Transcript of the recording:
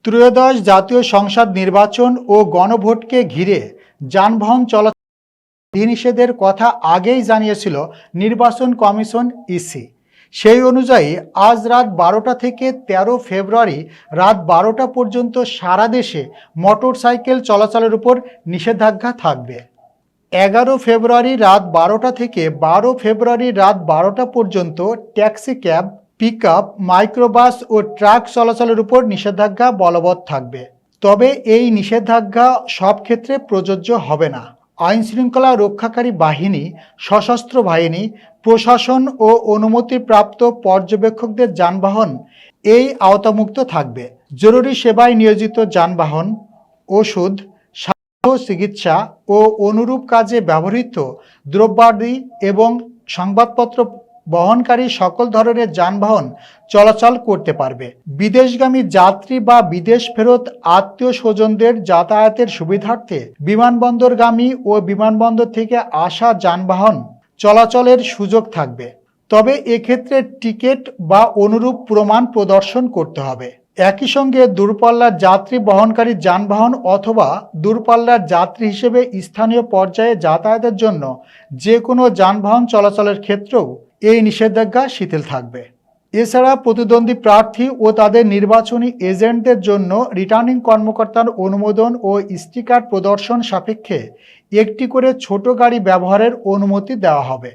ত্রয়োদশ জাতীয় সংসদ নির্বাচন ও গণভোটকে ঘিরে যানবাহন চলাচল বিধিনিষেধের কথা আগেই জানিয়েছিল নির্বাচন কমিশন ইসি। সেই অনুযায়ী আজ রাত 12টা থেকে 13 ফেব্রুয়ারি রাত 12টা পর্যন্ত সারা দেশে মোটরসাইকেল চলাচলের উপর নিষেধাজ্ঞা থাকবে। 11 ফেব্রুয়ারি রাত 12টা থেকে 12 ফেব্রুয়ারি রাত 12টা পর্যন্ত ট্যাক্সি ক্যাব, পিকআপ, মাইক্রোবাস ও ট্রাক চলাচলের উপর নিষেধাজ্ঞা বলবৎ থাকবে। তবে এই নিষেধাজ্ঞা সব ক্ষেত্রে প্রযোজ্য হবে না। আইনশৃঙ্খলা রক্ষাকারী বাহিনী, সশস্ত্র বাহিনী, প্রশাসন ও অনুমতিপ্রাপ্ত পর্যবেক্ষকদের যানবাহন এই আওতামুক্ত থাকবে। জরুরি সেবায় নিয়োজিত যানবাহন, ওষুধ, চিকিৎসা ও অনুরূপ কাজে ব্যবহৃত দ্রব্যাদি এবং সংবাদপত্র বহনকারী সকল ধরনের যানবাহন চলাচল করতে পারবে। বিদেশগামী যাত্রী বা বিদেশ ফেরত আত্মীয় স্বজনদের যাতায়াতের সুবিধার্থে বিমানবন্দরগামী ও বিমানবন্দর থেকে আসা যানবাহন চলাচলের সুযোগ থাকবে। তবে এক্ষেত্রে টিকিট বা অনুরূপ প্রমাণ প্রদর্শন করতে হবে। একই সঙ্গে দূরপাল্লার যাত্রী বহনকারী যানবাহন অথবা দূরপাল্লার যাত্রী হিসেবে স্থানীয় পর্যায়ে যাতায়াতের জন্য যে কোনো যানবাহন চলাচলের ক্ষেত্রেও এই নিষেধাজ্ঞা শিথিল থাকবে। এছাড়া প্রতিদ্বন্দ্বী প্রার্থী ও তাদের নির্বাচনী এজেন্টদের জন্য রিটার্নিং কর্মকর্তার অনুমোদন ও স্টিকার প্রদর্শন সাপেক্ষে একটি করে ছোট গাড়ি ব্যবহারের অনুমতি দেওয়া হবে।